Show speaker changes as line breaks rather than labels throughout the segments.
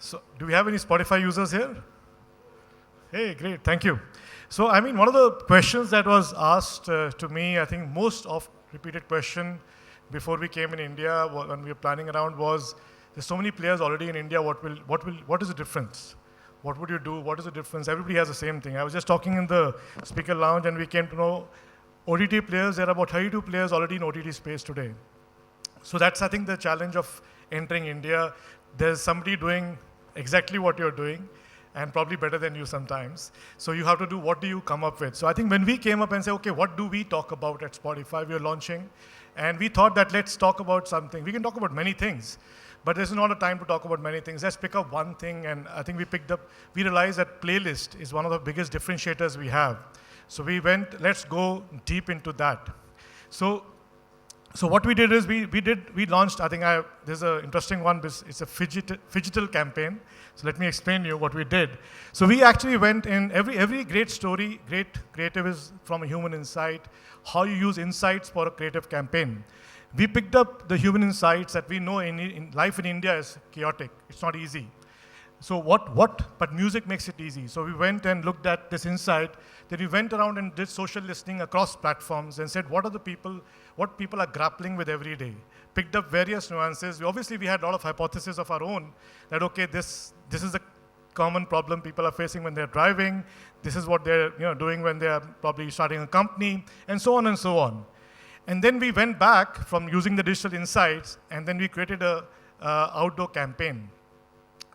So, do we have any Spotify users here? Hey, great, thank you. So, I mean, one of the questions that was asked to me, I think most of repeated question before we came in India, when we were planning around, was there's so many players already in India. What is the difference? What would you do? What is the difference? Everybody has the same thing. I was just talking in the speaker lounge, and we came to know OTT players. There are about 32 players already in OTT space today. So that's, I think, the challenge of entering India. There's somebody doing exactly what you're doing, and probably better than you sometimes. So you have to do, what do you come up with? So I think when we came up and said, okay, what do we talk about at Spotify? We are launching. And we thought that let's talk about something. We can talk about many things, but there's not a time to talk about many things. Let's pick up one thing. And I think we realized that playlist is one of the biggest differentiators we have. So we went, let's go deep into that. So what we did is we launched, I think there's an interesting one, it's a phygital campaign. So let me explain you what we did. So we actually went in, every great story, great creative is from a human insight, how you use insights for a creative campaign. We picked up the human insights that we know in life in India is chaotic, it's not easy. So but music makes it easy. So we went and looked at this insight, then we went around and did social listening across platforms and said, what people are grappling with every day. Picked up various nuances. Obviously, we had a lot of hypotheses of our own that, okay, this is a common problem people are facing when they're driving. This is what they're doing when they're probably starting a company, and so on and so on. And then we went back from using the digital insights, and then we created a outdoor campaign.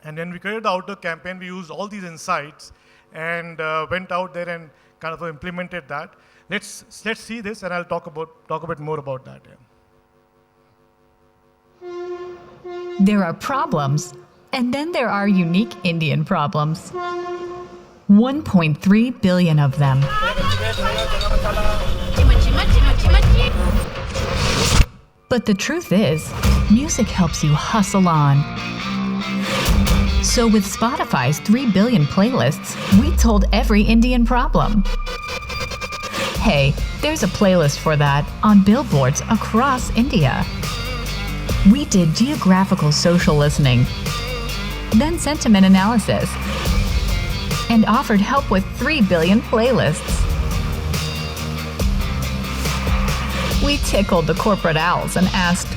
And when we created the outdoor campaign, we used all these insights and went out there and kind of implemented that. Let's see this, and I'll talk a bit more about that.
Yeah. There are problems, and then there are unique Indian problems. 1.3 billion of them. But the truth is, music helps you hustle on. So with Spotify's 3 billion playlists, we told every Indian problem. Hey, there's a playlist for that on billboards across India. We did geographical social listening, then sentiment analysis, and offered help with 3 billion playlists. We tickled the corporate owls and asked,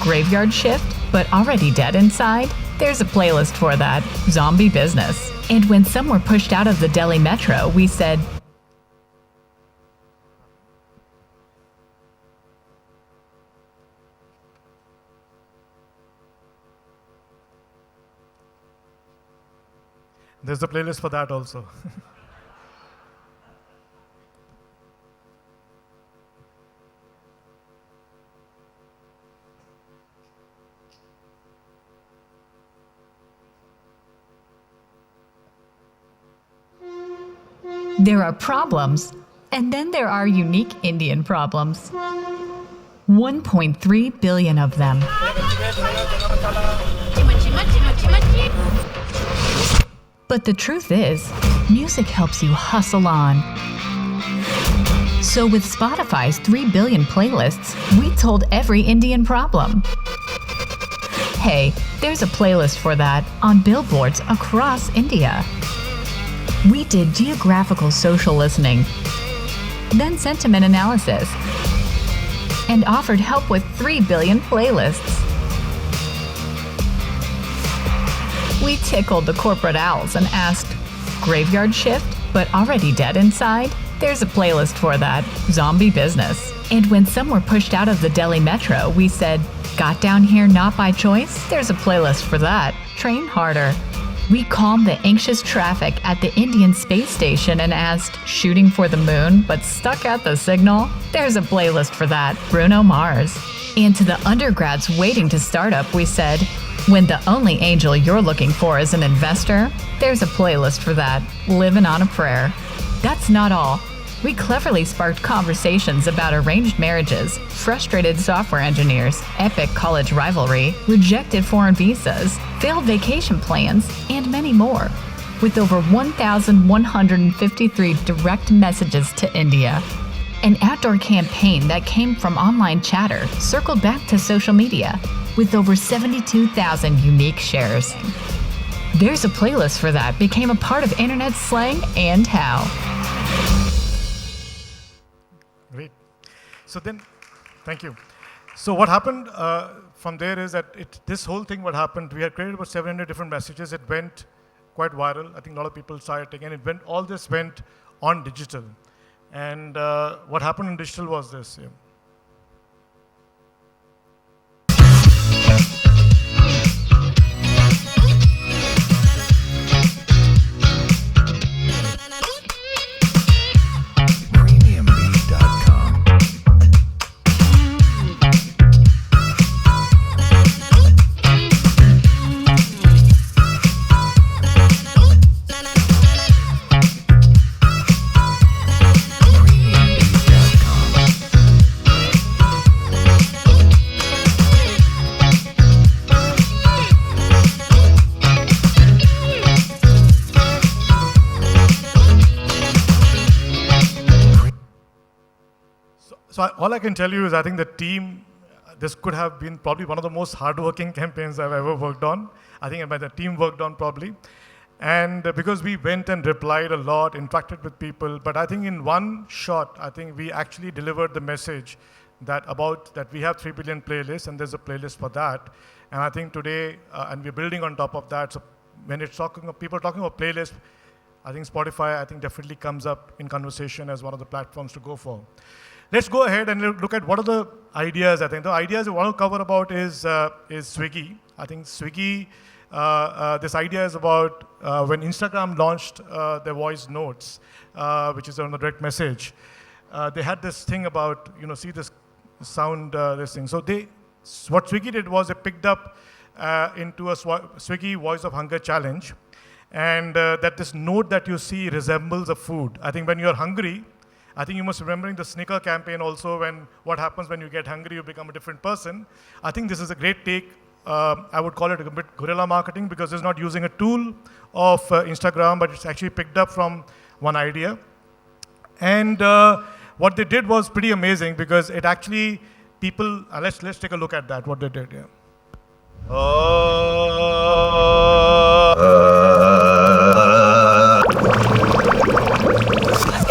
graveyard shift, but already dead inside? There's a playlist for that, zombie business. And when some were pushed out of the Delhi metro, we said,
there's a playlist for that also.
there are problems, and then there are unique Indian problems. 1.3 billion of them. But the truth is, music helps you hustle on. So with Spotify's 3 billion playlists, we told every Indian problem. Hey, there's a playlist for that on billboards across India. We did geographical social listening, then sentiment analysis, and offered help with 3 billion playlists. We tickled the corporate owls and asked, graveyard shift, but already dead inside? There's a playlist for that, zombie business. And when some were pushed out of the Delhi metro, we said, got down here not by choice? There's a playlist for that, train harder. We calmed the anxious traffic at the Indian space station and asked, shooting for the moon, but stuck at the signal? There's a playlist for that, Bruno Mars. And to the undergrads waiting to start up, we said, when the only angel you're looking for is an investor, there's a playlist for that, living on a prayer. That's not all. We cleverly sparked conversations about arranged marriages, frustrated software engineers, epic college rivalry, rejected foreign visas, failed vacation plans, and many more. With over 1,153 direct messages to India. An outdoor campaign that came from online chatter circled back to social media with over 72,000 unique shares. There's a Playlist for That became a part of internet slang and how.
Great. So then, thank you. So what happened from there is that this whole thing, what happened, we had created about 700 different messages. It went quite viral. I think a lot of people started taking it. All this went on digital. And what happened in digital was this. Yeah. So all I can tell you is I think the team, this could have been probably one of the most hardworking campaigns I've ever worked on. I think the team worked on probably. And because we went and replied a lot, interacted with people, but I think in one shot, I think we actually delivered the message that we have 3 billion playlists and there's a playlist for that. And I think today, and we're building on top of that. So when it's people talking about playlists, I think Spotify, I think definitely comes up in conversation as one of the platforms to go for. Let's go ahead and look at what are the ideas. I think the ideas we want to cover about is Swiggy. I think Swiggy, this idea is about when Instagram launched their voice notes, which is on the direct message. They had this thing about, see this sound, this thing. So what Swiggy did was they picked up into a Swiggy Voice of Hunger challenge, and that this note that you see resembles a food. I think when you're hungry, I think you must be remembering the Snicker campaign also, when what happens when you get hungry, you become a different person. I think this is a great take. I would call it a bit guerrilla marketing because it's not using a tool of Instagram, but it's actually picked up from one idea. And what they did was pretty amazing because it actually, people, let's take a look at that, what they did, yeah.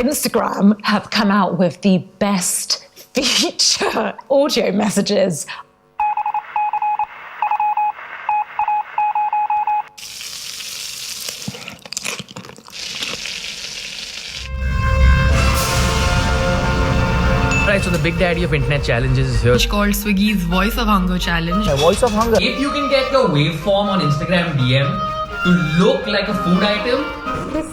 Instagram have come out with the best feature audio messages.
Right, so the big daddy of internet challenges is here.
Which called Swiggy's Voice of Hunger challenge.
Voice of Hunger. If you can get your waveform on Instagram DM to look like a food item.
This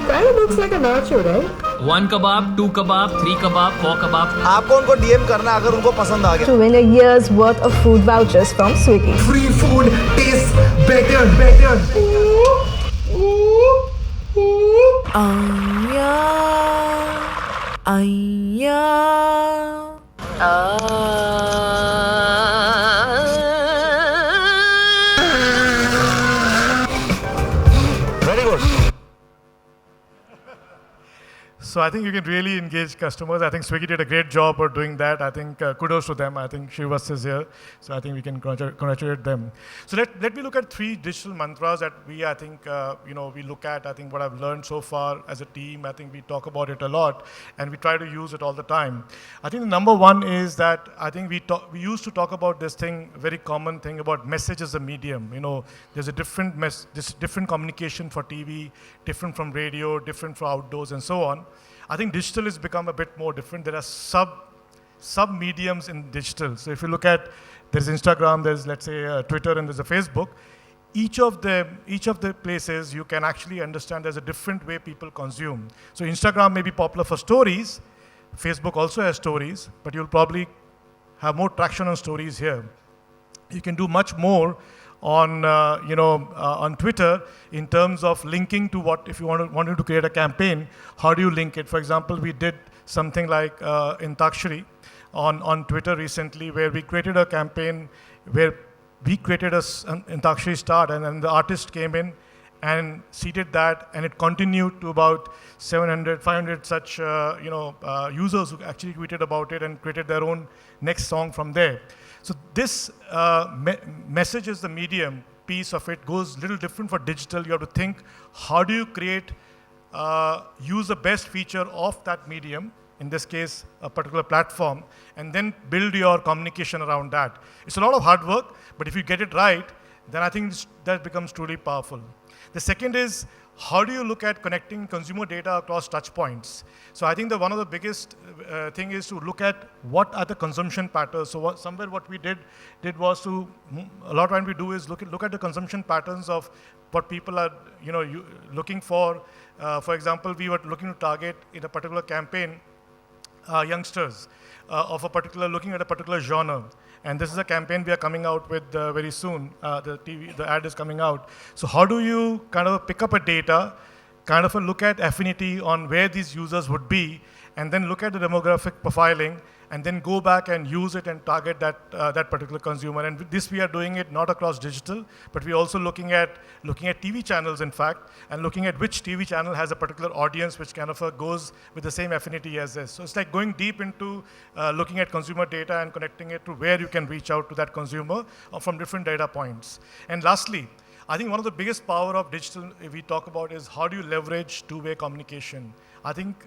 kind of looks like a nacho, right?
1 kebab, 2 kebab, 3 kebab, 4 kebab.
आपको उनको DM करना अगर उनको पसंद आ गया.
To win a year's worth of food vouchers from Swiggy.
Free food tastes better. Very good.
So I think you can really engage customers. I think Swiggy did a great job of doing that. I think kudos to them. I think Shrivas is here, so I think we can congratulate them. So let me look at 3 digital mantras that we, I think, we look at. I think what I've learned so far as a team, I think we talk about it a lot, and we try to use it all the time. I think the number one is that I think we used to talk about this thing, very common thing about message as a medium. There's a different communication for TV, different from radio, different for outdoors, and so on. I think digital has become a bit more different. There are sub-mediums in digital. So if you look at, there's Instagram, there's, let's say, Twitter, and there's a Facebook. Each of the places you can actually understand there's a different way people consume. So Instagram may be popular for stories. Facebook also has stories, but you'll probably have more traction on stories here. You can do much more on Twitter in terms of linking to what, if you wanted to create a campaign, how do you link it? For example, we did something like in on Twitter recently, where we created a campaign where we created an Antakshari start, and then the artist came in and seeded that, and it continued to about 700, 500 such users who actually tweeted about it and created their own next song from there. So this message is the medium piece of it goes a little different for digital. You have to think, how do you create, use the best feature of that medium, in this case, a particular platform, and then build your communication around that. It's a lot of hard work, but if you get it right, then I think that becomes truly powerful. The second is, how do you look at connecting consumer data across touch points? So I think that one of the biggest thing is to look at what are the consumption patterns. So what we did was to, a lot of time we do is look at the consumption patterns of what people are looking for. For example, we were looking to target in a particular campaign youngsters looking at a particular genre. And this is a campaign we are coming out with very soon. The ad is coming out. So how do you kind of pick up a data, kind of a look at affinity on where these users would be, and then look at the demographic profiling, and then go back and use it and target that particular consumer. And with this, we are doing it not across digital, but we're also looking at TV channels, in fact, and looking at which TV channel has a particular audience which kind of goes with the same affinity as this. So it's like going deep into looking at consumer data and connecting it to where you can reach out to that consumer from different data points. And lastly, I think one of the biggest power of digital we talk about is how do you leverage two-way communication. I think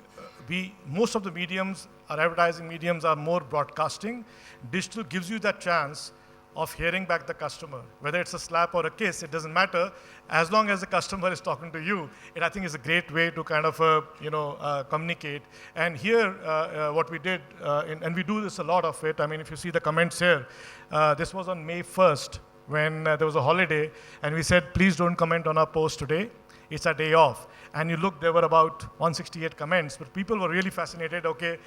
most of the mediums, our advertising mediums, are more broadcasting. Digital gives you that chance of hearing back the customer. Whether it's a slap or a kiss, it doesn't matter. As long as the customer is talking to you, it I think is a great way to kind of communicate. And here, what we did, and we do this a lot of it. I mean, if you see the comments here, this was on May 1st when there was a holiday, and we said, please don't comment on our post today. It's our day off. And you look, there were about 168 comments, but people were really fascinated. Okay,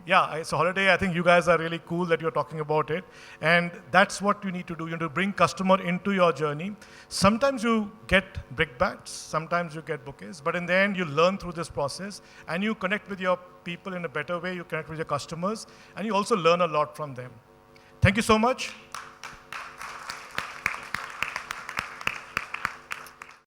yeah, it's a holiday. I think you guys are really cool that you're talking about it. And that's what you need to do. You need to bring customer into your journey. Sometimes you get brickbats, sometimes you get bouquets, but in the end, you learn through this process, and you connect with your people in a better way. You connect with your customers, and you also learn a lot from them. Thank you so much.